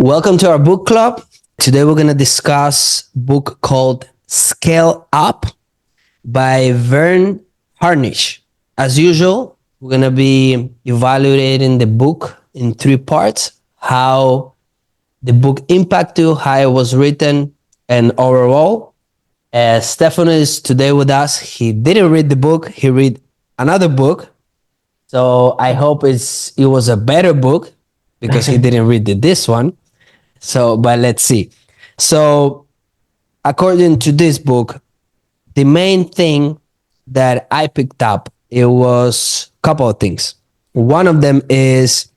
Welcome to our book club. Today we're going to discuss a book called Scale Up by Verne Harnish. As usual, we're going to be evaluating the book in three parts: how the book impacted you, how it was written, and overall. Stefano is today with us. He didn't read the book. He read another book. So I hope it was a better book because he didn't read this one. So, but let's see. So according to this book, the main thing that I picked up, it was a couple of things. One of them is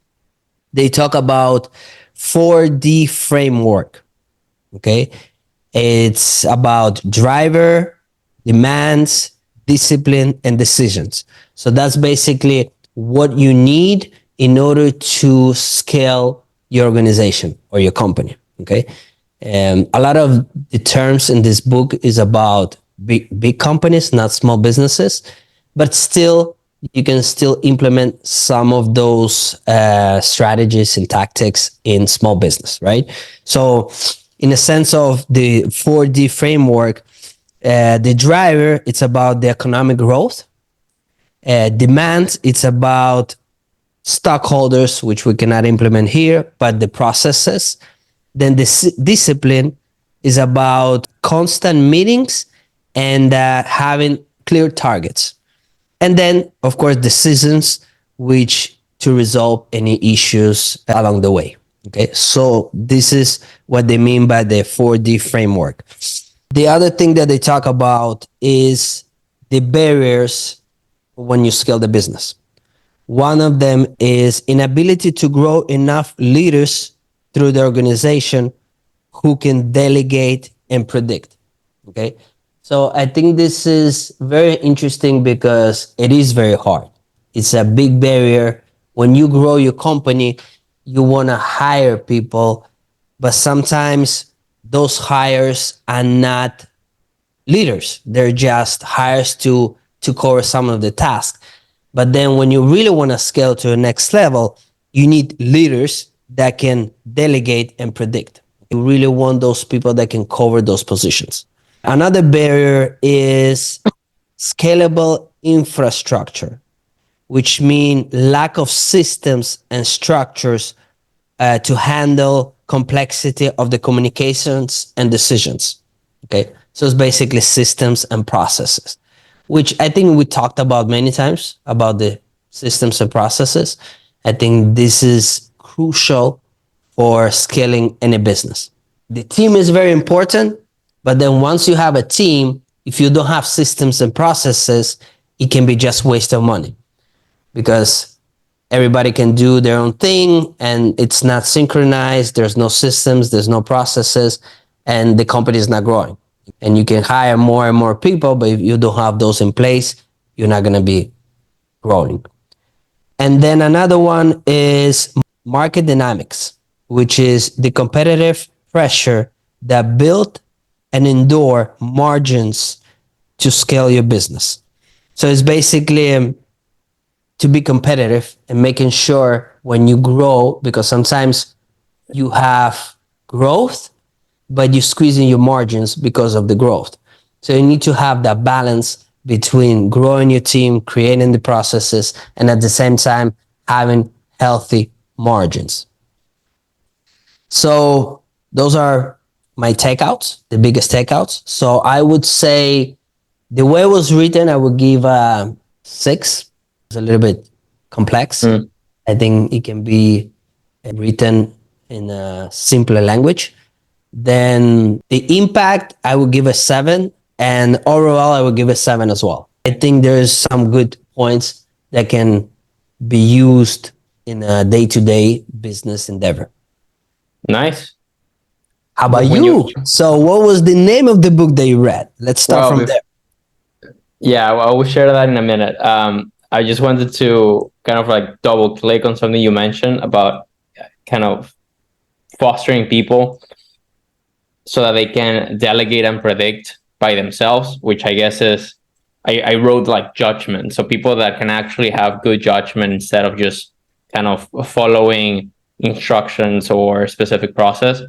they talk about 4D framework. Okay. It's about driver, demands, discipline, and decisions. So that's basically what you need in order to scale your organization or your company. Okay. And a lot of the terms in this book is about big companies, not small businesses, but still you can still implement some of those strategies and tactics in small business, right? So in the sense of the 4D framework, the driver, it's about the economic growth. Demand, it's about stockholders, which we cannot implement here, but the processes. Then the discipline is about constant meetings and having clear targets. And then, of course, decisions, which to resolve any issues along the way. Okay, so this is what they mean by the 4D framework. The other thing that they talk about is the barriers when you scale the business. One of them is inability to grow enough leaders through the organization who can delegate and predict. Okay, so I think this is very interesting because it is very hard. It's a big barrier. When you grow your company, you want to hire people, but sometimes those hires are not leaders. They're just hires to cover some of the tasks. But then when you really want to scale to the next level, you need leaders that can delegate and predict. You really want those people that can cover those positions. Another barrier is scalable infrastructure, which means lack of systems and structures to handle complexity of the communications and decisions. Okay, so it's basically systems and processes, which I think we talked about many times about the systems and processes. I think this is crucial for scaling any business. The team is very important, but then once you have a team, if you don't have systems and processes, it can be just waste of money because everybody can do their own thing and it's not synchronized. There's no systems, there's no processes, and the company is not growing. And you can hire more and more people, but if you don't have those in place, you're not going to be growing. And then another one is market dynamics, which is the competitive pressure that build and endure margins to scale your business. So it's basically to be competitive and making sure when you grow, because sometimes you have growth, but you're squeezing your margins because of the growth. So you need to have that balance between growing your team, creating the processes, and at the same time having healthy margins. So those are my takeouts, the biggest takeouts. So I would say the way it was written, I would give a 6. It's a little bit complex. I think it can be written in a simpler language. Then the impact, I would give a 7. And overall, I would give a 7 as well. I think there's some good points that can be used in a day-to-day business endeavor. Nice. How about you? So what was the name of the book that you read? Let's start from there. Yeah, well, I will share that in a minute. I just wanted to kind of like double click on something you mentioned about kind of fostering people so that they can delegate and predict by themselves, which I guess is, I wrote like judgment. So people that can actually have good judgment instead of just kind of following instructions or specific process.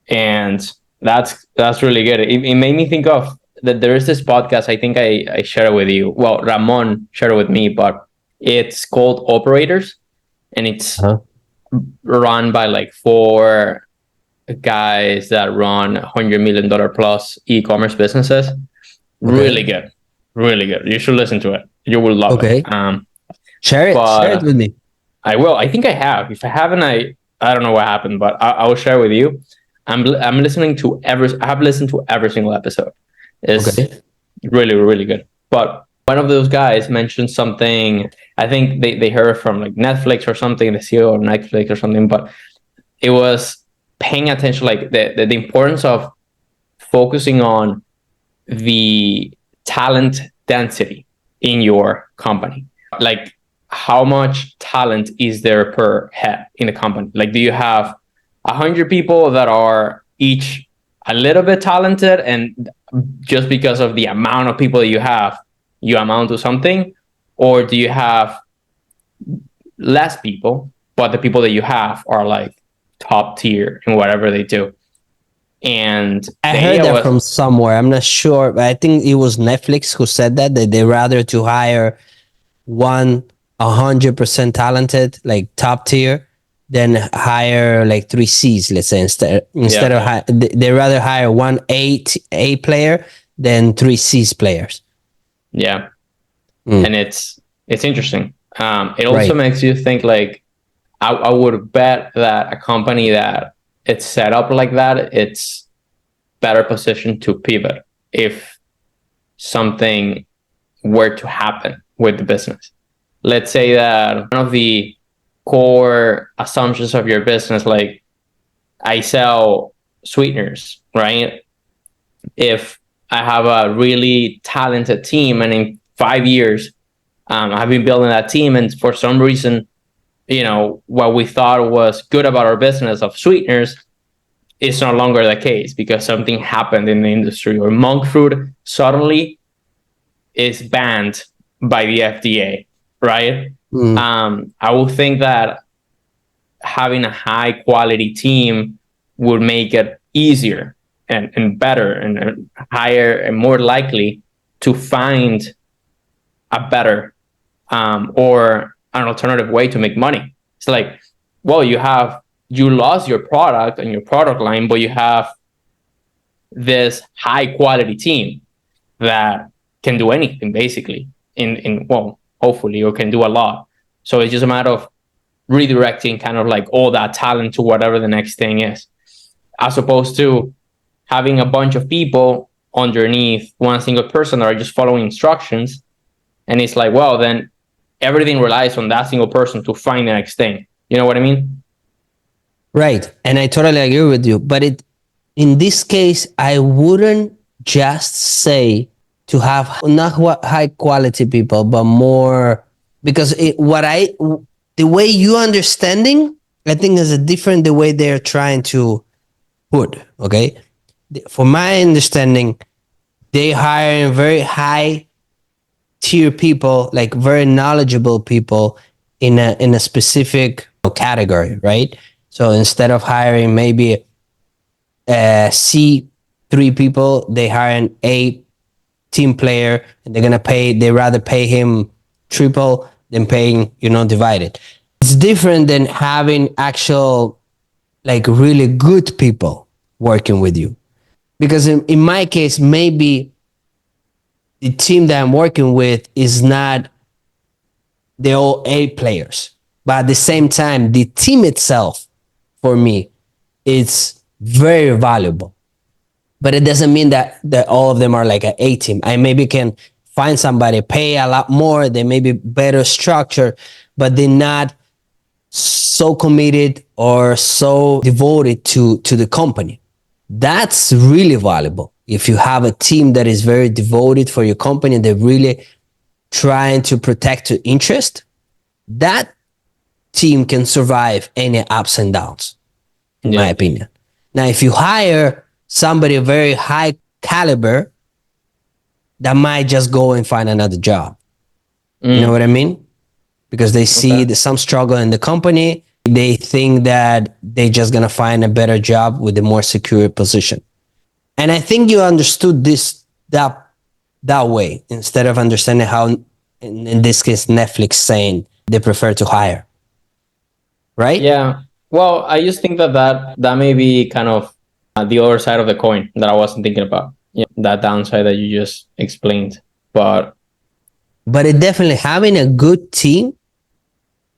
And that's really good. It made me think of that there is this podcast. I think I shared it with you. Well, Ramon shared it with me, but it's called Operators, and it's run by like four guys that run $100 million plus e-commerce businesses. Really good, really good. You should listen to it. You will love it. Share it with me. I will. I think I have. If I haven't, I don't know what happened, but I will share with you. I'm listening to I have listened to every single episode. It's really, really good. But one of those guys mentioned something. I think they heard from like Netflix or something, the CEO of Netflix or something, but it was paying attention, like the importance of focusing on the talent density in your company. Like, how much talent is there per head in the company? Like, do you have 100 people that are each a little bit talented, and just because of the amount of people that you have, you amount to something? Or do you have less people, but the people that you have are like top tier in whatever they do? And I heard that from somewhere. I'm not sure, but I think it was Netflix who said that they rather to hire 100% talented, like top tier, than hire like 3Cs, let's say, instead of they rather hire one A player than 3Cs players. Yeah. And it's interesting. It also makes you think, like, I would bet that a company that it's set up like that, it's better positioned to pivot if something were to happen with the business. Let's say that one of the core assumptions of your business, like, I sell sweeteners, right? If I have a really talented team, and in 5 years, I've been building that team, and for some reason, what we thought was good about our business of sweeteners is no longer the case because something happened in the industry, or monk fruit suddenly is banned by the FDA, right? I would think that having a high quality team would make it easier and better and higher and more likely to find a better or an alternative way to make money. It's like, well, you lost your product and your product line, but you have this high quality team that can do anything basically hopefully, or can do a lot. So it's just a matter of redirecting kind of like all that talent to whatever the next thing is, as opposed to having a bunch of people underneath one single person that are just following instructions. And it's like, well, then everything relies on that single person to find the next thing. You know what I mean? Right. And I totally agree with you. But in this case, I wouldn't just say to have not high quality people, but more, because the way you understanding, I think is a different the way they're trying to put. Okay. For my understanding, they hire very high tier people, like very knowledgeable people in a specific category, right? So instead of hiring maybe C3 people, they hire an A team player, and they rather pay him triple than paying, divided. It's different than having actual, like, really good people working with you. Because in my case, maybe the team that I'm working with is not the all A players, but at the same time, the team itself, for me, it's very valuable. But it doesn't mean that all of them are like an A team. I maybe can find somebody, pay a lot more, they may be better structured, but they're not so committed or so devoted to the company. That's really valuable. If you have a team that is very devoted for your company and they're really trying to protect your interest, that team can survive any ups and downs, in my opinion. Now, if you hire somebody very high caliber, that might just go and find another job. You know what I mean? Because they see some struggle in the company, They think that they're just going to find a better job with a more secure position. And I think you understood this that way instead of understanding how, in this case, Netflix saying they prefer to hire, right? Yeah. Well, I just think that may be kind of the other side of the coin that I wasn't thinking about. Yeah, that downside that you just explained. But it definitely having a good team.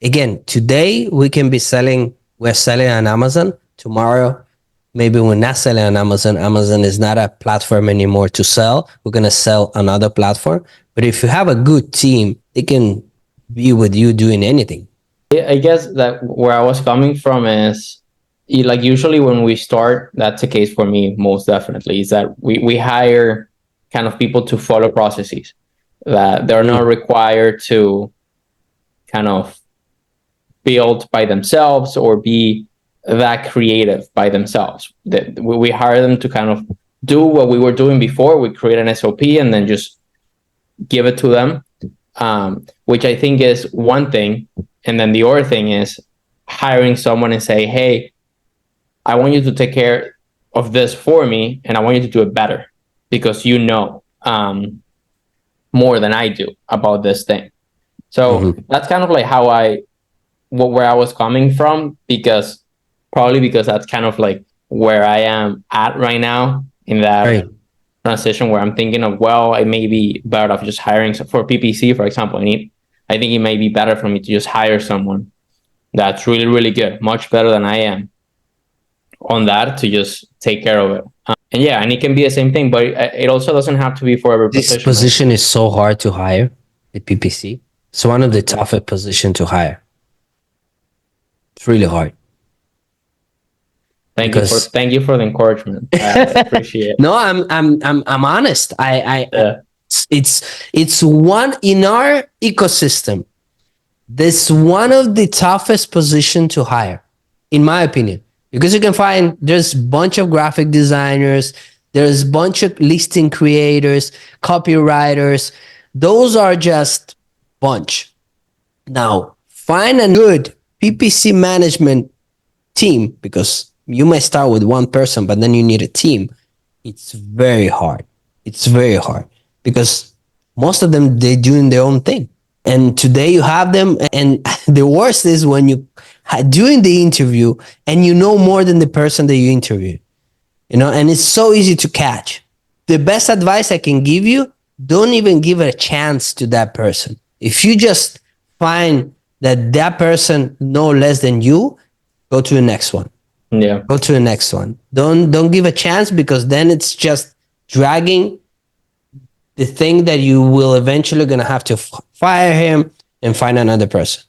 Again, today we're selling on Amazon. Tomorrow, maybe we're not selling on Amazon. Amazon is not a platform anymore to sell. We're going to sell another platform. But if you have a good team, they can be with you doing anything. I guess that where I was coming from is like usually when we start, that's the case for me, most definitely, is that we hire kind of people to follow processes that they're not required to kind of build by themselves or be that creative by themselves. That we hire them to kind of do what we were doing before. We create an SOP and then just give it to them, which I think is one thing. And then the other thing is hiring someone and say, hey, I want you to take care of this for me, and I want you to do it better because you know more than I do about this thing. So that's kind of like where I was coming from, because that's kind of like where I am at right now in that transition where I'm thinking of, well, I may be better off just hiring for PPC, for example. I think it may be better for me to just hire someone that's really, really good, much better than I am on that, to just take care of it. And yeah, and it can be the same thing, but it also doesn't have to be for every position. This position is so hard to hire, the PPC. It's one of the toughest positions to hire. It's really hard. Thank you for the encouragement. I appreciate it. No, I'm honest. It's one in our ecosystem. This one of the toughest position to hire, in my opinion, because you can find there's a bunch of graphic designers, there's a bunch of listing creators, copywriters. Those are just bunch. Now, find a good PPC management team, because you may start with one person, but then you need a team. It's very hard. It's very hard because most of them, they're doing their own thing. And today you have them. And the worst is when you doing the interview and you know more than the person that you interviewed, and it's so easy to catch. The best advice I can give you, don't even give a chance to that person. If you just find that person know less than you, go to the next one. Yeah. Go to the next one. Don't give a chance, because then it's just dragging the thing that you will eventually gonna have to fire him and find another person.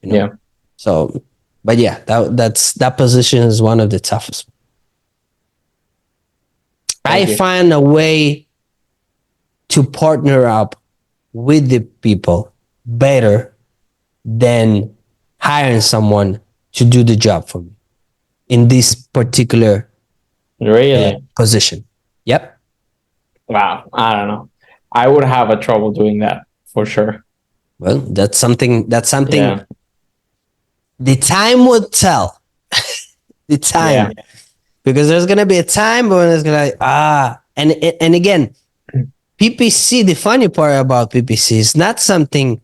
Yeah. So, but yeah, that position is one of the toughest. I find a way to partner up with the people better than hiring someone to do the job for me in this particular position. Yep. Wow. I don't know. I would have a trouble doing that for sure. Well, that's something the time will tell. The time. Yeah. Because there's going to be a time when it's going to and again, PPC, the funny part about PPC is not something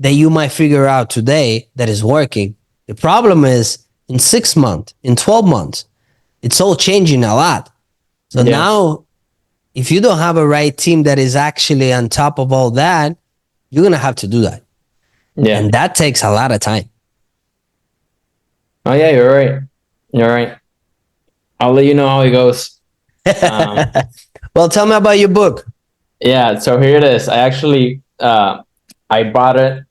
that you might figure out today that is working. The problem is in 6 months, in 12 months, it's all changing a lot. So now, if you don't have a right team that is actually on top of all that, you're going to have to do that. Yeah. And that takes a lot of time. Oh, yeah, you're right. You're right. I'll let you know how it goes. Well, tell me about your book. Yeah, so here it is. I actually, I bought it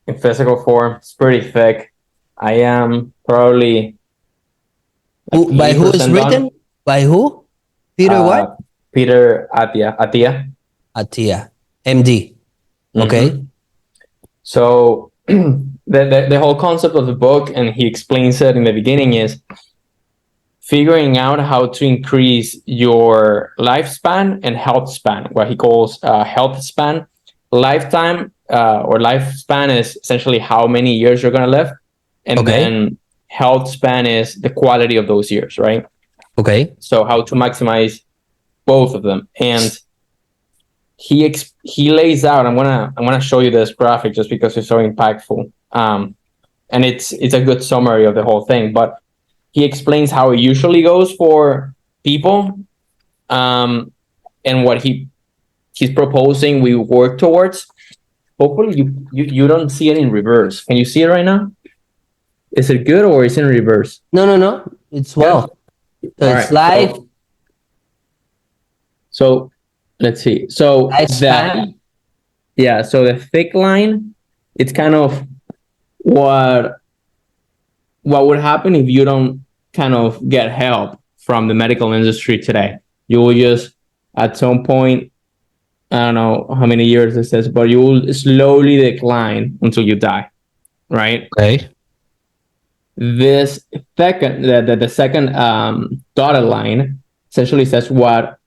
in physical form. It's pretty thick. I am probably... By who is written? By who? Peter what? Peter Attia, MD. Okay. Mm-hmm. So the whole concept of the book, and he explains it in the beginning, is figuring out how to increase your lifespan and health span, what he calls health span. Lifetime or lifespan is essentially how many years you're going to live. And Okay. then health span is the quality of those years, right? Okay. So how to maximize both of them. And he lays out, I'm gonna show you this graphic just because it's so impactful. And it's a good summary of the whole thing, but he explains how it usually goes for people, and what he's proposing we work towards. Hopefully you don't see it in reverse. Can you see it right now? Is it good or is it in reverse? No. It's well. So All it's right. life, So let's see. So lifespan. so the thick line, it's kind of what would happen if you don't kind of get help from the medical industry today. You will just at some point, I don't know how many years this is, but you will slowly decline until you die, right? Okay. This second, the second dotted line essentially says what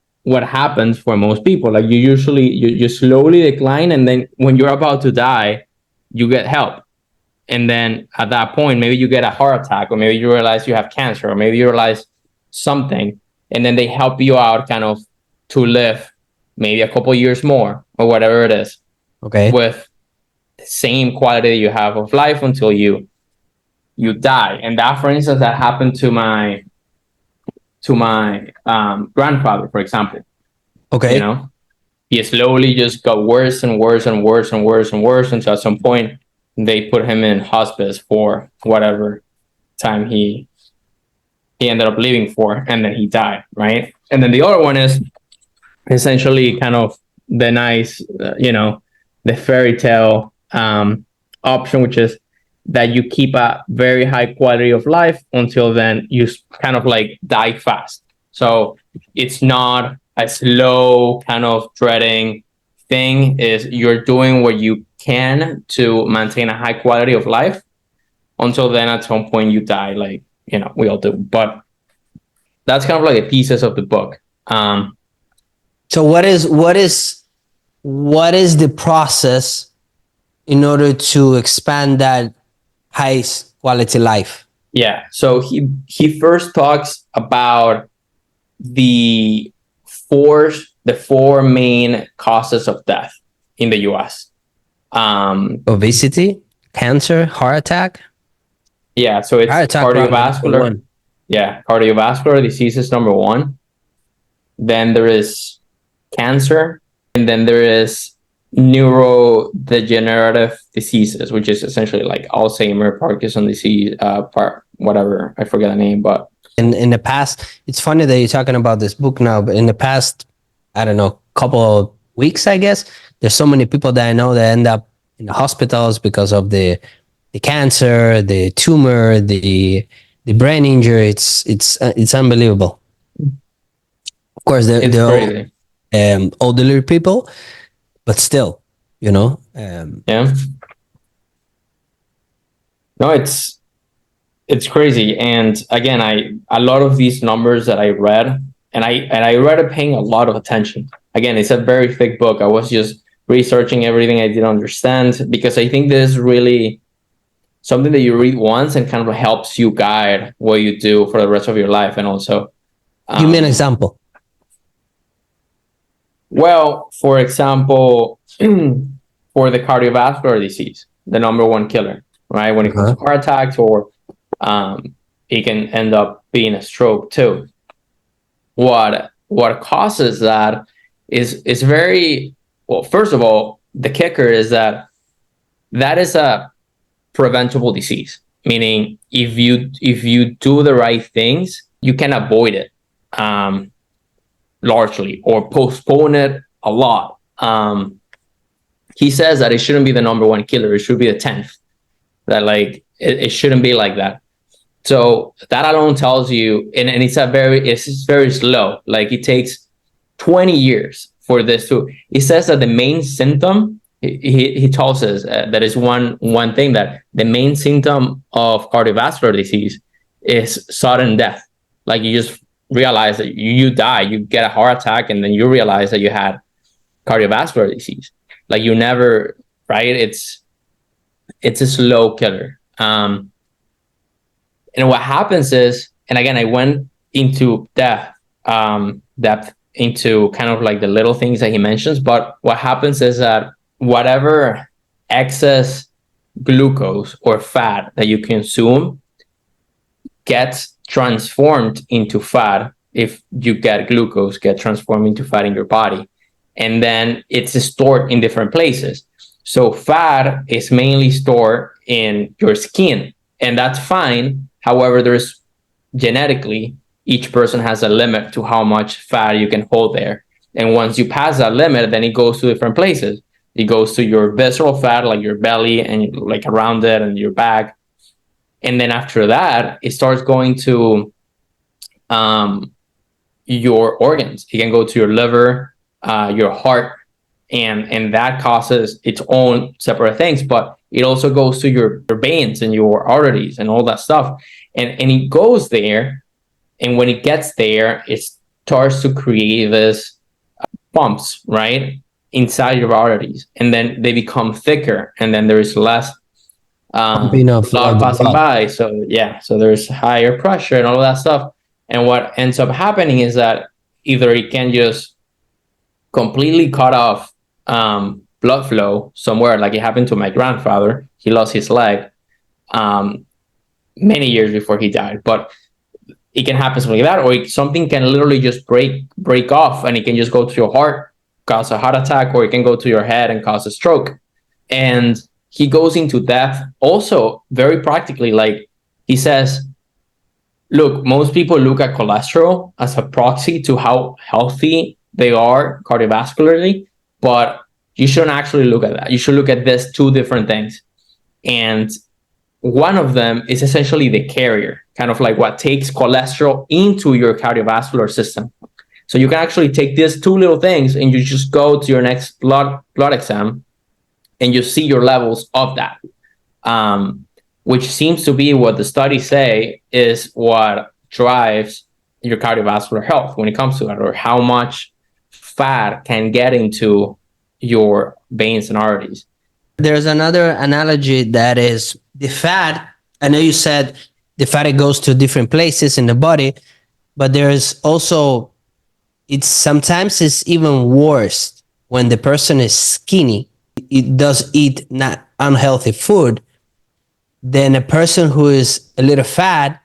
happens for most people. Like you slowly decline, and then when you're about to die, you get help. And then at that point, maybe you get a heart attack, or maybe you realize you have cancer, or maybe you realize something, and then they help you out kind of to live maybe a couple years more or whatever it is, Okay. with the same quality that you have of life until you die. And that, for instance, that happened to my grandfather, for example. Okay. You know, he slowly just got worse and worse and worse and worse and worse until at some point they put him in hospice for whatever time he ended up living for, and then he died, right? And then the other one is essentially kind of the nice, the fairy tale option, which is that you keep a very high quality of life until then you kind of like die fast. So it's not a slow kind of dreading thing. Is you're doing what you can to maintain a high quality of life until then at some point you die, like, we all do. But that's kind of like the thesis of the book. So what is the process in order to expand that high quality life? Yeah. So he first talks about the four main causes of death in the US. Obesity, cancer, heart attack. Yeah, so it's Heart attack probably number cardiovascular. one. Yeah, cardiovascular disease is number one. Then there is cancer, and then there is neurodegenerative diseases, which is essentially like Alzheimer, Parkinson disease, whatever, I forget the name, but In the past, it's funny that you're talking about this book now, but in the past, I don't know, couple of weeks, I guess, there's so many people that I know that end up in the hospitals because of the cancer, the tumor, the brain injury. It's unbelievable. Of course, it's they're all crazy. elderly people, but still, Yeah. No, it's crazy. And again, a lot of these numbers that I read, and I read it paying a lot of attention. Again, it's a very thick book. I was just researching everything I didn't understand, because I think this is really something that you read once and kind of helps you guide what you do for the rest of your life. And also, give me an example. well, for example, for the cardiovascular disease, the number one killer, right? When it comes to heart attacks, or it can end up being a stroke too. What causes that is very well. First of all, the kicker is that is a preventable disease, meaning if you do the right things, you can avoid it largely, or postpone it a lot. He says that it shouldn't be the number one killer; it should be the 10th. That like it shouldn't be like that. So that alone tells you, and it's very slow. Like it takes 20 years for this to. He says that the main symptom. He tells us that is one thing, that the main symptom of cardiovascular disease is sudden death. Like you just realize that you die, you get a heart attack, and then you realize that you had cardiovascular disease. Like you never, right? It's a slow killer. And what happens is, and again, I went into depth into kind of like the little things that he mentions, but what happens is that whatever excess glucose or fat that you consume gets transformed into fat. If you get glucose, get transformed into fat in your body, and then it's stored in different places. So fat is mainly stored in your skin, and that's fine. However, there's genetically, each person has a limit to how much fat you can hold there. And once you pass that limit, then it goes to different places. It goes to your visceral fat, like your belly and like around it and your back. And then after that, it starts going to your organs. It can go to your liver, your heart, and that causes its own separate things. But it also goes to your veins and your arteries and all that stuff. And it goes there. And when it gets there, it starts to create this bumps, right, inside your arteries. And then they become thicker. And then there is less blood passing by. So yeah, so there's higher pressure and all of that stuff. And what ends up happening is that either it can just completely cut off blood flow somewhere, like it happened to my grandfather. He lost his leg many years before he died. But it can happen something like that, or something can literally just break off, and it can just go to your heart, cause a heart attack, or it can go to your head and cause a stroke. And he goes into depth also very practically. Like he says, look, most people look at cholesterol as a proxy to how healthy they are cardiovascularly, but you shouldn't actually look at that. You should look at these two different things. And one of them is essentially the carrier, kind of like what takes cholesterol into your cardiovascular system. So you can actually take these two little things and you just go to your next blood exam and you see your levels of that, which seems to be what the studies say is what drives your cardiovascular health when it comes to it, or how much fat can get into your veins and arteries. There's another analogy that is the fat. I know you said the fat, it goes to different places in the body, but there's also, it's sometimes it's even worse when the person is skinny. It does eat not unhealthy food than a person who is a little fat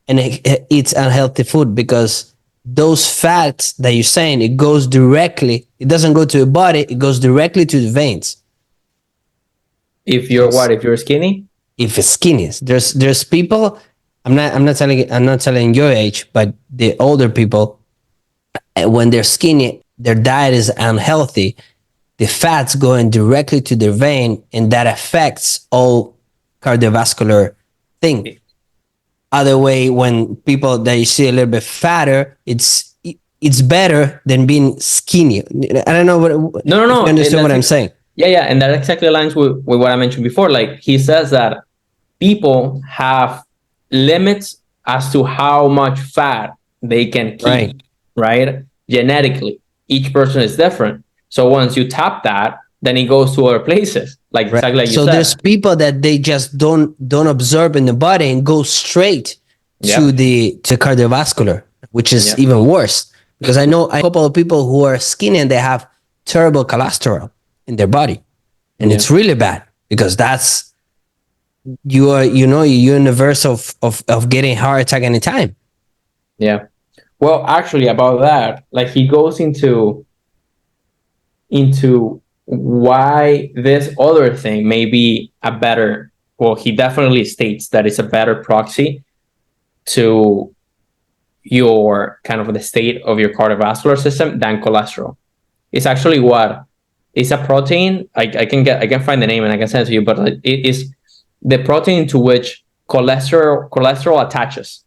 and it eats unhealthy food, because those fats that you're saying, it goes directly, it doesn't go to the body, it goes directly to the veins. If you're what? If you're skinny? If it's skinny, there's people. I'm not telling your age, but the older people, when they're skinny, their diet is unhealthy. The fat's going directly to their vein, and that affects all cardiovascular thing. Other way, when people that you see a little bit fatter, it's better than being skinny. I don't know what. No. You understand what I'm saying? Yeah, and that exactly aligns with what I mentioned before. Like he says that people have limits as to how much fat they can keep, right? Genetically, each person is different. So once you tap that, then it goes to other places. Like exactly like you said. So there's people that they just don't absorb in the body and go straight to the cardiovascular, which is even worse. Because I know a couple of people who are skinny and they have terrible cholesterol in their body, and it's really bad, because that's you're in the verse of getting heart attack anytime. Yeah. Well, actually, about that, like he goes into why this other thing may be a better. Well, he definitely states that it's a better proxy to your kind of the state of your cardiovascular system than cholesterol. It's actually what. It's a protein. I can find the name and I can send it to you, but it is the protein to which cholesterol attaches,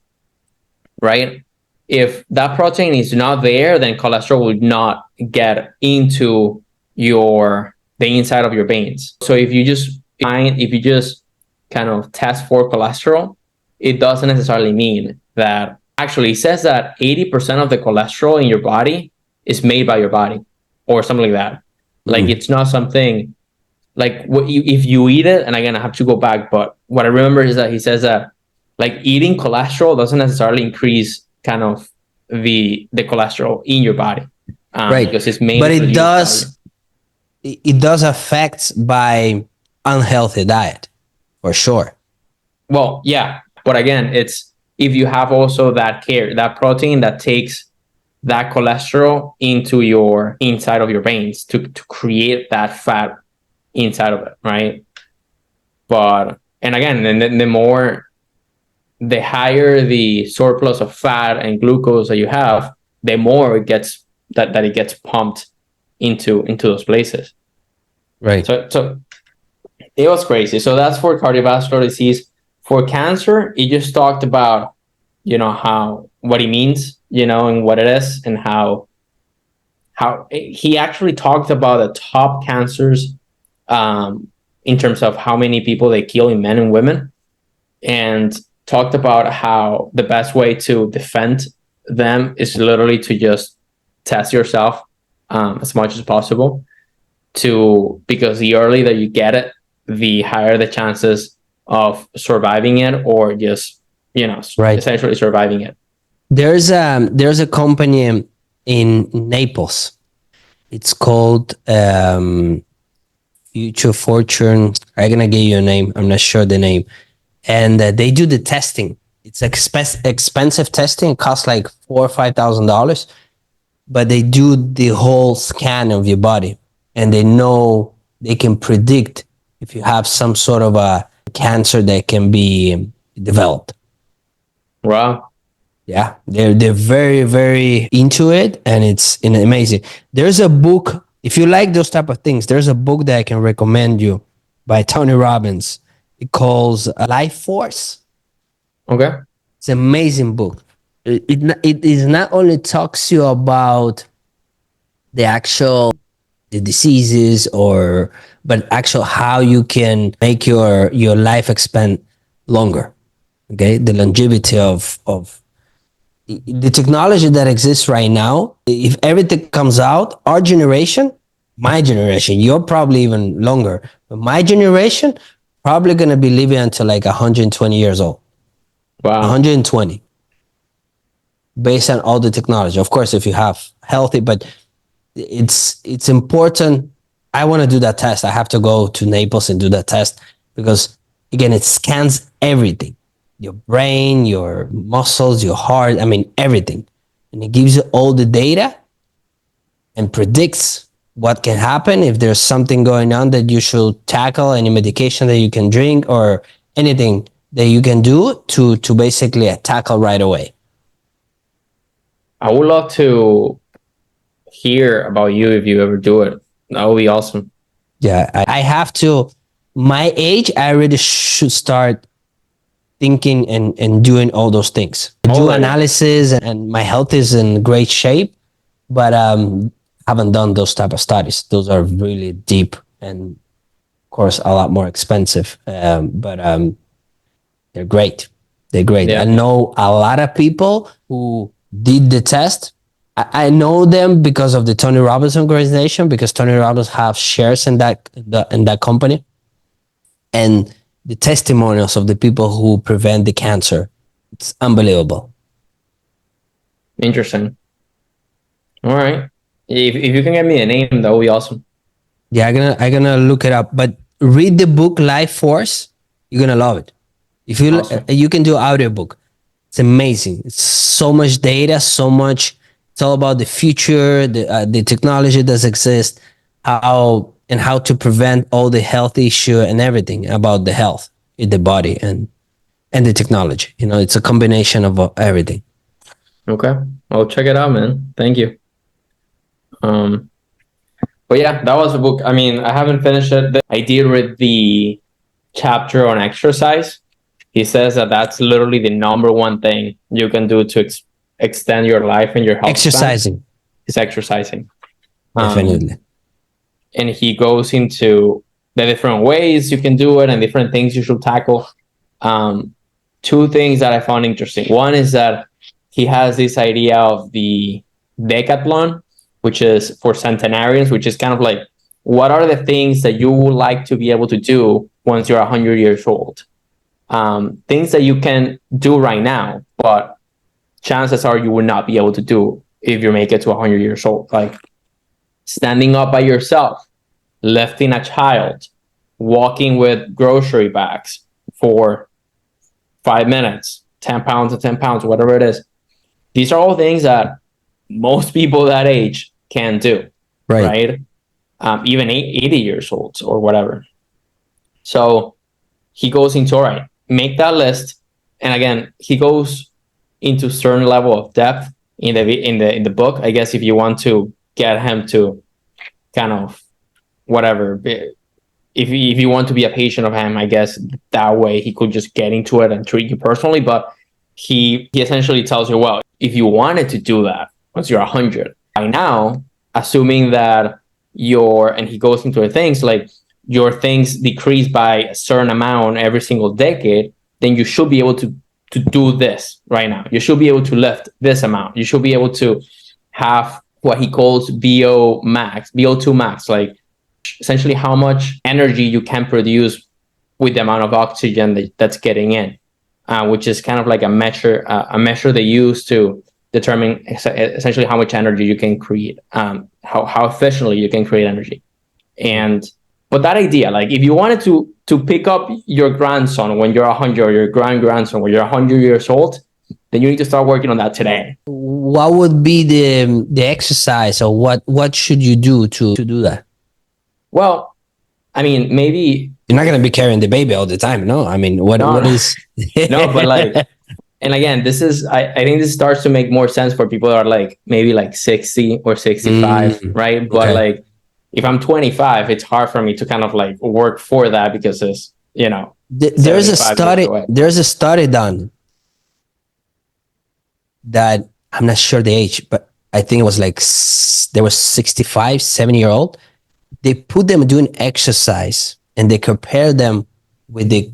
right? If that protein is not there, then cholesterol would not get into the inside of your veins. So if you just kind of test for cholesterol, it doesn't necessarily mean that. Actually, it says that 80% of the cholesterol in your body is made by your body, or something like that. Like it's not something like if you eat it, and again, I have to go back, but what I remember is that he says that like eating cholesterol doesn't necessarily increase kind of the cholesterol in your body, Right. because it's mainly But it produced by you. does affect by unhealthy diet for sure. Well, yeah, but again, it's if you have also that protein that takes that cholesterol into your inside of your veins to create that fat inside of it, right? But and again, the higher the surplus of fat and glucose that you have, the more it gets that it gets pumped into those places. Right. So it was crazy. So that's for cardiovascular disease. For cancer, it just talked about, how what it means, and what it is, and how he actually talked about the top cancers, in terms of how many people they kill in men and women, and talked about how the best way to defend them is literally to just test yourself, as much as possible, because the earlier that you get it, the higher the chances of surviving it, or just Right. essentially surviving it. There's a company in Naples. It's called Future Fortune. I'm gonna give you a name. I'm not sure the name. And they do the testing. It's expensive testing. It costs like $4,000 or $5,000, but they do the whole scan of your body, and they can predict if you have some sort of a cancer that can be developed. Wow. Yeah, they're very very into it, and it's amazing. There's a book, if you like those type of things. There's a book that I can recommend you by Tony Robbins. It calls Life Force. Okay. It's an amazing book. It is not only talks you about the diseases, but actual how you can make your life expand longer. Okay, the longevity of the technology that exists right now. If everything comes out, our generation, my generation, you're probably even longer, but my generation probably going to be living until like 120 years old. Wow. 120, based on all the technology. Of course, if you have healthy, but it's important. I want to do that test. I have to go to Naples and do that test, because again, it scans everything, your brain, your muscles, your heart. I mean, everything. And it gives you all the data and predicts what can happen, if there's something going on that you should tackle, any medication that you can drink, or anything that you can do to basically tackle right away. I would love to hear about you if you ever do it. That would be awesome. Yeah, I have to. My age, I really should start thinking and doing all those things. Do analysis, and my health is in great shape, but haven't done those type of studies. Those are really deep and, of course, a lot more expensive. But they're great. They're great. Yeah. I know a lot of people who did the test. I know them because of the Tony Robbins organization, because Tony Robbins have shares in that company, and the testimonials of the people who prevent the cancer. It's unbelievable. Interesting. All right. If you can get me a name, that would be awesome. Yeah, I'm gonna look it up. But read the book Life Force. You're gonna love it. If you Awesome. You can do audiobook. It's amazing. It's so much data, so much. It's all about the future, the technology that exists, how to prevent all the health issue and everything about the health in the body and the technology. It's a combination of everything. Okay. I'll check it out, man. Thank you. But yeah, that was a book. I mean, I haven't finished it. I did read the chapter on exercise. He says that that's literally the number one thing you can do to extend your life and your health. Exercising. Is exercising. Definitely. And he goes into the different ways you can do it and different things you should tackle. Two things that I found interesting. One is that he has this idea of the decathlon, which is for centenarians, which is kind of like, what are the things that you would like to be able to do once you're 100 years old? things that you can do right now, but chances are you will not be able to do if you make it to 100 years old. Like standing up by yourself, lifting a child, walking with grocery bags for 5 minutes, 10 pounds to 10 pounds, whatever it is. These are all things that most people that age can do, right? Even 80 years old or whatever. So he goes into, all right, make that list. And again, he goes into certain level of depth in the book. I guess if you want to get him to kind of whatever, if you want to be a patient of him, I guess that way he could just get into it and treat you personally. But he essentially tells you, well, if you wanted to do that once you're 100, by now, assuming that and he goes into the things like your things decrease by a certain amount every single decade, then you should be able to do this right now. You should be able to lift this amount. You should be able to have what he calls VO2 max, like essentially how much energy you can produce with the amount of oxygen that's getting in, which is kind of like a measure they use to determine essentially how much energy you can create, how efficiently you can create energy. But that idea, like if you wanted to pick up your grandson when you're 100 or your grandson when you're 100 years old, then you need to start working on that today. What would be the exercise, or what should you do to do that? Well, I mean, maybe you're not going to be carrying the baby all the time. No, I mean, what is no, but like, and again, this is, I think this starts to make more sense for people that are like maybe like 60 or 65, right? But like, if I'm 25, it's hard for me to kind of like work for that because it's, there's a study done that I'm not sure the age, but I think it was like there was 65, 70-year-old. They put them doing exercise and they compare them with the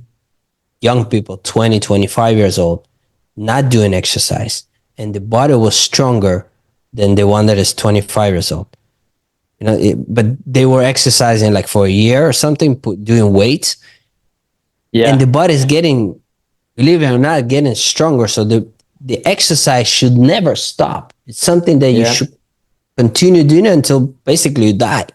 young people, 20, 25 years old, not doing exercise. And the body was stronger than the one that is 25 years old. But they were exercising like for a year or something, doing weights. Yeah. And the body's getting, believe it or not, getting stronger. So the exercise should never stop. It's something that you should continue doing until basically you die,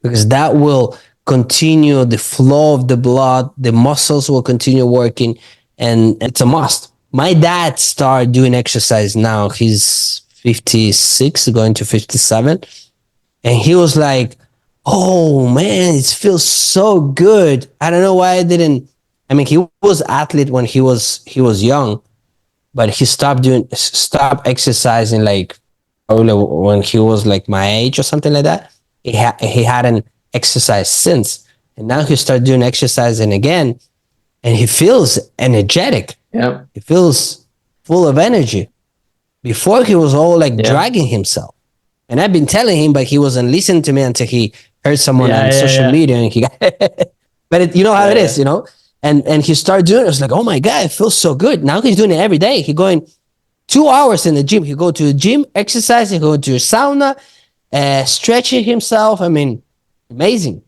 because that will continue the flow of the blood. The muscles will continue working, and it's a must. My dad started doing exercise now. He's 56, going to 57. And he was like, oh man, it feels so good. I don't know why I didn't. I mean, he was athlete when he was young, but he stopped exercising like probably when he was like my age or something like that. He hadn't exercised since. And now he started doing exercising again, and he feels energetic. Yeah. He feels full of energy. Before he was all like dragging himself. And I've been telling him, but he wasn't listening to me until he heard someone on social media. And he got but you know how it is, And he started doing it. I was like, oh my God, it feels so good. Now he's doing it every day. He's going 2 hours in the gym. He go to the gym, exercise, he go to a sauna, stretching himself. I mean, amazing.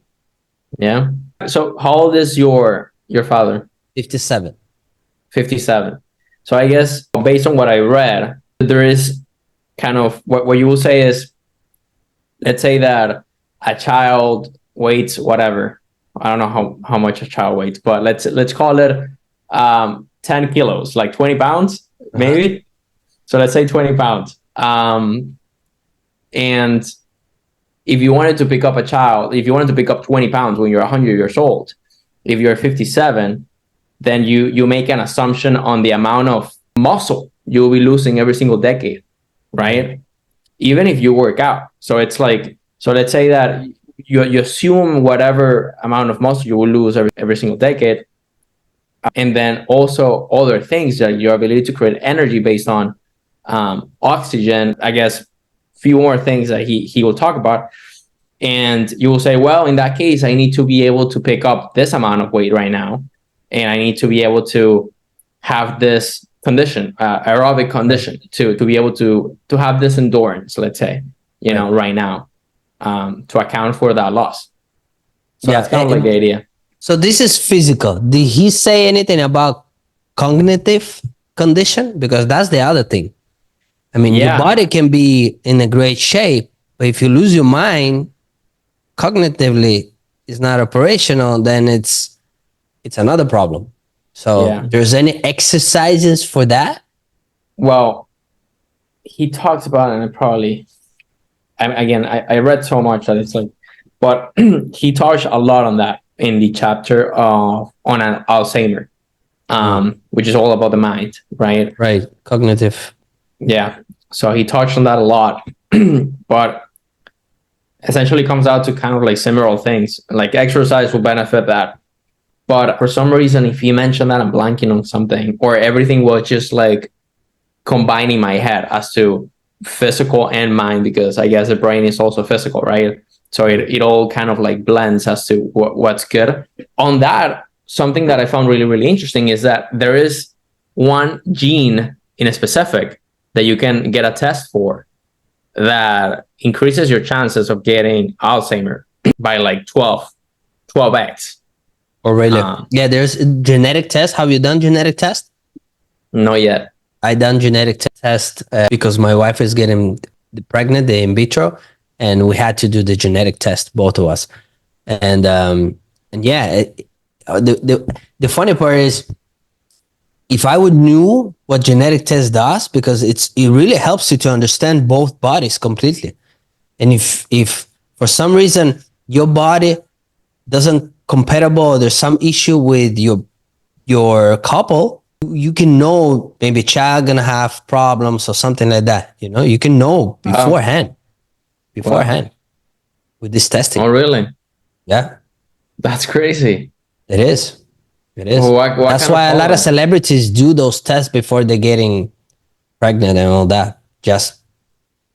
Yeah. So how old is your father? 57. 57. So I guess based on what I read, there is kind of what you will say is, let's say that a child weighs whatever. I don't know how much a child weighs, but let's call it 10 kilos, like 20 pounds, maybe. So let's say 20 pounds. And if you wanted to pick up a child, if you wanted to pick up 20 pounds when you're 100 years old, if you're 57, then you make an assumption on the amount of muscle you'll be losing every single decade, right? Even if you work out. So it's like, so let's say that you assume whatever amount of muscle you will lose every single decade. And then also other things, like your ability to create energy based on oxygen, I guess, few more things that he will talk about. And you will say, well, in that case, I need to be able to pick up this amount of weight right now. And I need to be able to have this condition, aerobic condition, to be able to have this endurance, let's say, right now, to account for that loss. So that's kind of like the idea. So this is physical. Did he say anything about cognitive condition? Because that's the other thing. I mean, your body can be in a great shape, but if you lose your mind, cognitively is not operational, then it's another problem. So there's any exercises for that? Well, he talks about it, and probably, I read so much that it's like, but he touched a lot on that in the chapter on an Alzheimer, which is all about the mind, right? Right, cognitive. Yeah. So he touched on that a lot, but essentially comes out to kind of like similar things. Like exercise will benefit that. But for some reason, if you mention that, I'm blanking on something, or everything was just like combining my head as to physical and mind, because I guess the brain is also physical, right? So it all kind of like blends as to what's good. On that, something that I found really, really interesting is that there is one gene in a specific that you can get a test for that increases your chances of getting Alzheimer by like 12x. Oh, really? Yeah, there's a genetic test. Have you done genetic test? Not yet. I done genetic test because my wife is getting pregnant, the in vitro, and we had to do the genetic test, both of us. And yeah, the funny part is, if I would knew what genetic test does, because it really helps you to understand both bodies completely. And if for some reason your body doesn't compatible, or there's some issue with your couple, you can know maybe child gonna have problems or something like that. You know, you can know beforehand with this testing. Oh, really? Yeah, that's crazy. It is. What That's why a lot of celebrities do those tests before they're getting pregnant and all that, just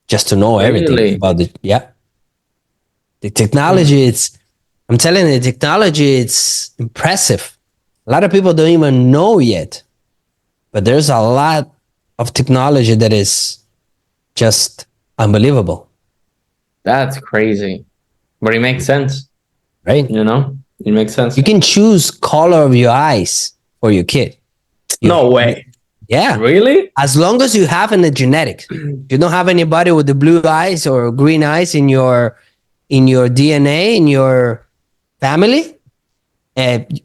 to know everything about it. Yeah, the technology. I'm telling you, the technology. It's impressive. A lot of people don't even know yet, but there's a lot of technology that is just unbelievable. That's crazy, but it makes sense, right? You know, it makes sense. You can choose color of your eyes for your kid. No way. Yeah. Really? As long as you have in the genetics. You don't have anybody with the blue eyes or green eyes in your DNA, in your family,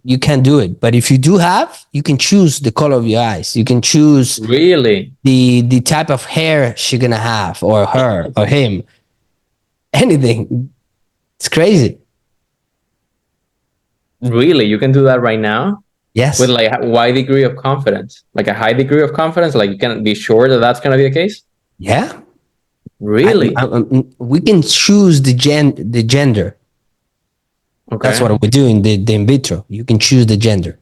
you can do it. But if you do have, you can choose the color of your eyes. You can choose the type of hair she's gonna have, or her, or him. Anything. It's crazy. Really? You can do that right now? Yes. With like a wide degree of confidence, like a high degree of confidence, like you can be sure that that's going to be the case? Yeah. Really? We can choose the gender. Okay. That's what we do in the in vitro. You can choose the gender.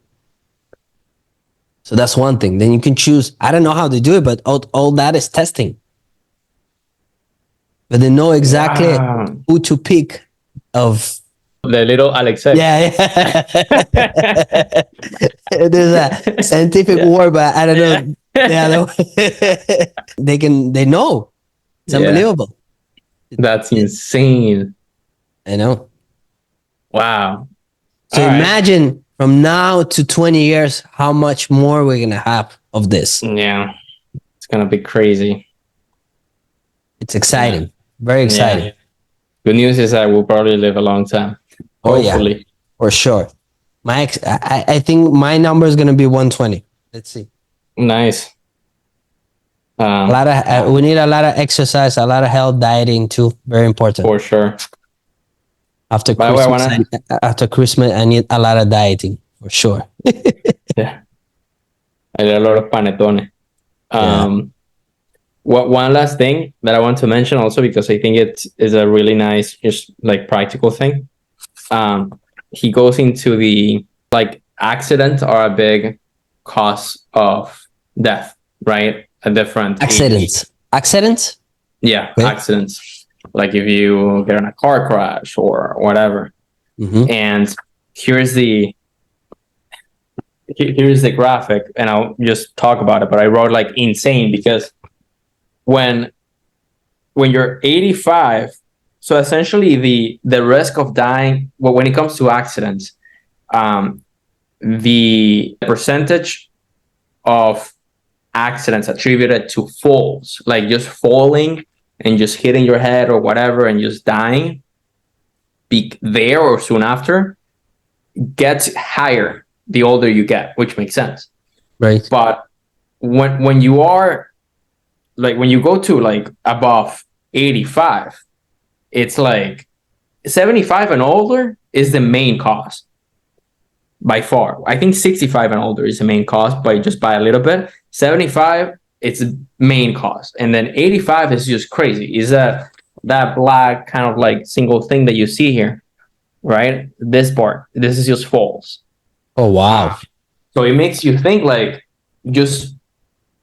So that's one thing. Then you can choose, I don't know how they do it, but all that is testing. But they know exactly who to pick of the little Alexei. Yeah. There's a scientific word, but I don't know. Yeah, they know. It's unbelievable. That's insane. I know. Wow. So imagine from now to 20 years, how much more we're going to have of this. Yeah. It's going to be crazy. It's exciting. Very exciting. Yeah. Good news is that we'll probably live a long time. Hopefully. Yeah, for sure. I think my number is going to be 120. Let's see. Nice. A lot of we need a lot of exercise, a lot of health, dieting too. Very important. For sure. After Christmas, I need a lot of dieting for sure. Yeah. I need a lot of panettone. One last thing that I want to mention also, because I think it is a really nice, just like practical thing. He goes into the like accidents are a big cause of death, right? A different accidents. Yeah, okay. Accidents. Like if you get in a car crash or whatever. Mm-hmm. And here's the graphic, and I'll just talk about it. But I wrote like insane, because when you're 85. So essentially, the risk of dying, well, when it comes to accidents, um, the percentage of accidents attributed to falls, like just falling and just hitting your head or whatever and just dying there or soon after, gets higher the older you get, which makes sense. Right. But when you are like, when you go to like above 85, it's like 75 and older is the main cause by far. I think 65 and older is the main cause by a little bit. 75, it's the main cause. And then 85 is just crazy. Is that black kind of like single thing that you see here, right? This part, this is just false. Oh, wow. So it makes you think like just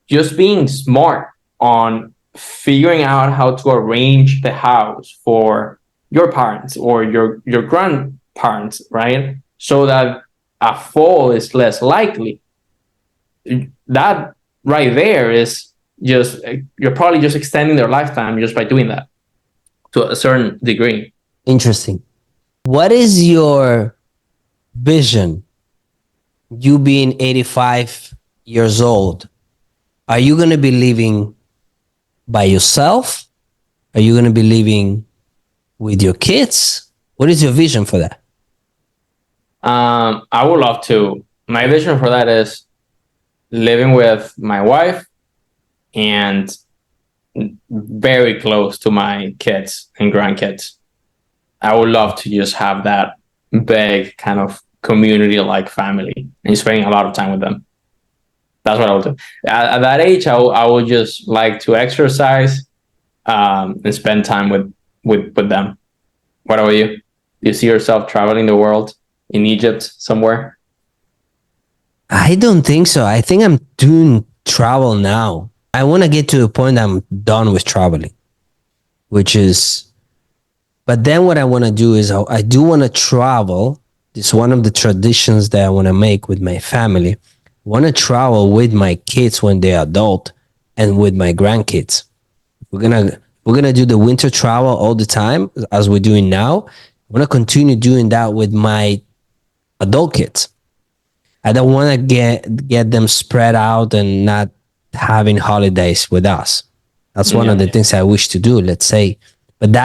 being smart on figuring out how to arrange the house for your parents or your grandparents, right? So that a fall is less likely. That right there is just, you're probably just extending their lifetime just by doing that to a certain degree. Interesting. What is your vision? You being 85 years old, are you going to be living by yourself? Are you going to be living with your kids? What is your vision for that? I would love to. My vision for that is living with my wife and very close to my kids and grandkids. I would love to just have that big kind of community-like family and spending a lot of time with them. That's what I would do. At that age, I would just like to exercise and spend time with them. What about you? Do you see yourself traveling the world, in Egypt somewhere? I don't think so. I think I'm doing travel now. I want to get to the point I'm done with traveling, which is, but then what I want to do is I do want to travel. It's one of the traditions that I want to make with my family. I want to travel with my kids when they're adult and with my grandkids. We're gonna do the winter travel all the time as we're doing now. I want to continue doing that with my adult kids. I don't want to get them spread out and not having holidays with us. That's one of the things I wish to do, let's say. But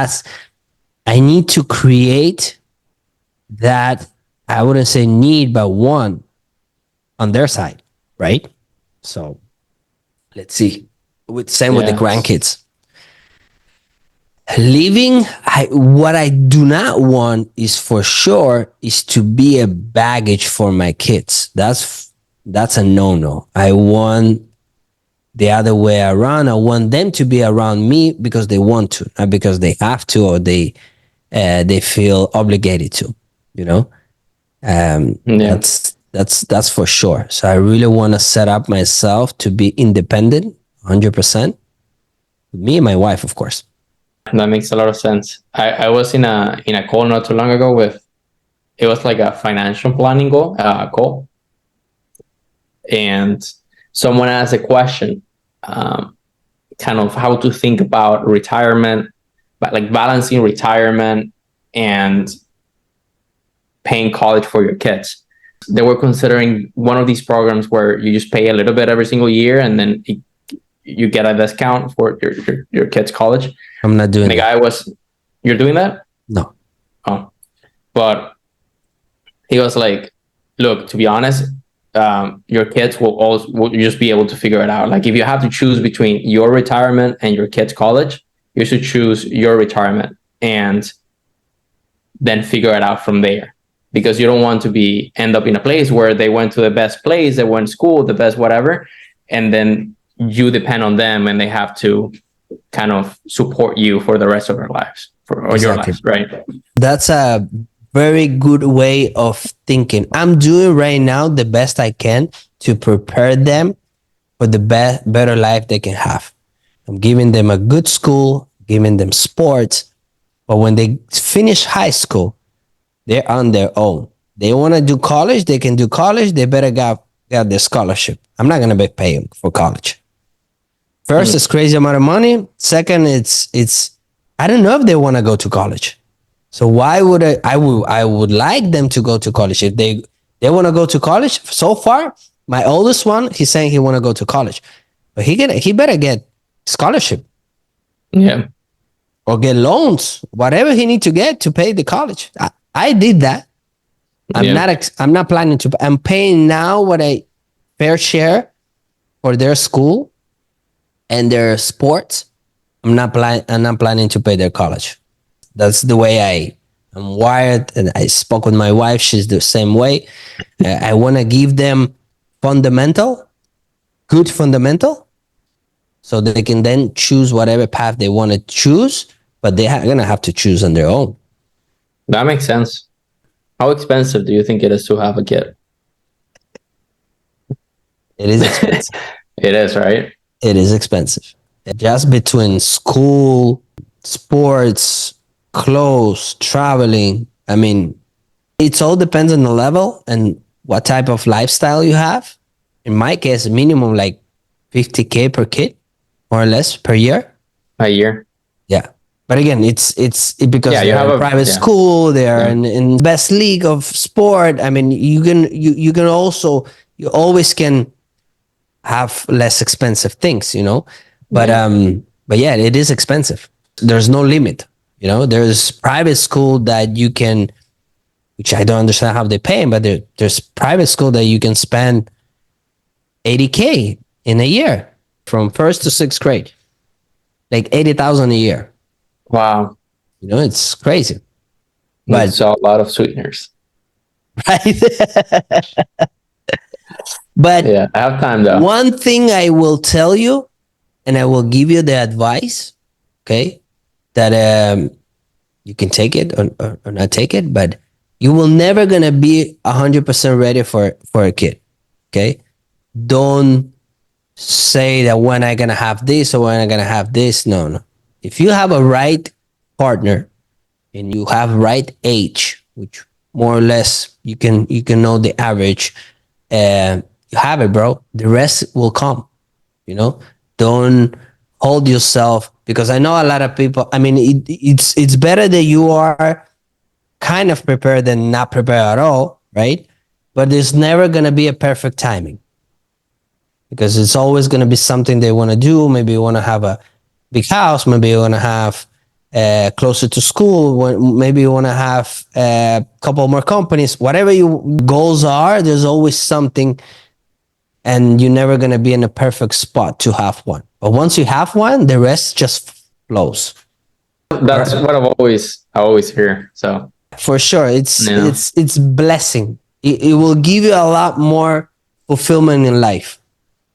I need to create that, I wouldn't say need, but want on their side, right? So let's see. Same with the grandkids. Living, what I do not want is for sure is to be a baggage for my kids. That's a no-no. I want the other way around. I want them to be around me because they want to, not because they have to or they feel obligated to, you know? That's for sure. So I really want to set up myself to be independent 100%. Me and my wife, of course. That makes a lot of sense. I was in a call not too long ago it was like a financial planning call. And someone asked a question, kind of how to think about retirement, but like balancing retirement and paying college for your kids. They were considering one of these programs where you just pay a little bit every single year and then you get a discount for your kids' college. I'm not doing it. The guy you're doing that? No. Oh, but he was like, look, to be honest, your kids will just be able to figure it out. Like if you have to choose between your retirement and your kids' college, you should choose your retirement and then figure it out from there. Because you don't want to end up in a place where they went to the best place, they went to school, the best whatever, and then you depend on them and they have to kind of support you for the rest of their lives, or your lives, right? That's a very good way of thinking. I'm doing right now the best I can to prepare them for the better life they can have. I'm giving them a good school, giving them sports, but when they finish high school, they're on their own. They want to do college, they can do college. They better get their scholarship. I'm not going to be paying for college. First, it's crazy amount of money. Second, it's I don't know if they want to go to college. So why would I would like them to go to college if They want to go to college. So far, my oldest one, he's saying he want to go to college, but he better get scholarship Yeah. or get loans, whatever he need to get to pay the college. I did that. Yeah. I'm not planning to. I'm paying now what I fair share for their school and their sports. I'm not planning to pay their college. That's the way I'm wired, and I spoke with my wife. She's the same way. I want to give them good fundamental, so they can then choose whatever path they want to choose. But they're gonna have to choose on their own. That makes sense. How expensive do you think it is to have a kid? It is expensive. It is, right? It is expensive. Just between school, sports, clothes, traveling. I mean, it all depends on the level and what type of lifestyle you have. In my case, minimum like 50K per kid, more or less per year. A year. Yeah. But again, because Yeah, you they're have in a private yeah. school, they're Yeah. in best league of sport. I mean, you can also, you always can have less expensive things, But Yeah. but yeah, it is expensive. There's no limit, There's private school that you can, which I don't understand how they pay, but there's private school that you can spend 80K in a year from first to sixth grade, like 80,000 a year. Wow. It's crazy. That's a lot of sweeteners. Right? But Yeah, I have time though. one thing I will tell you, and I will give you the advice, okay, that you can take it or not take it, but you will never gonna be 100% ready for a kid, okay? Don't say that when I gonna have this or when I gonna have this. No. If you have a right partner and you have right age, which more or less you can know the average, you have it, bro. The rest will come. Don't hold yourself, because I know a lot of people. I mean, it's better that you are kind of prepared than not prepared at all, right? But there's never gonna be a perfect timing, because it's always gonna be something they want to do. Maybe you want to have a big house. Maybe you want to have closer to school. Maybe you want to have a couple more companies. Whatever your goals are, there's always something, and you're never going to be in a perfect spot to have one. But once you have one, the rest just flows. That's what I always hear. So for sure, it's blessing. It will give you a lot more fulfillment in life,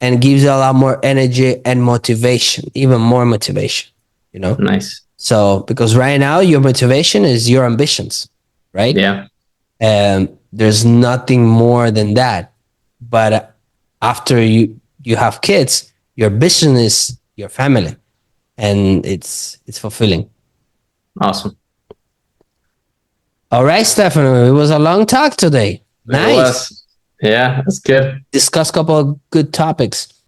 and gives you a lot more energy and motivation, even more motivation. Nice. So because right now your motivation is your ambitions, right? Yeah. There's nothing more than that. But after you have kids, your ambition is your family, and it's fulfilling. Awesome. All right, Stefano, it was a long talk today. Nice. Yeah, that's good. Discuss a couple of good topics.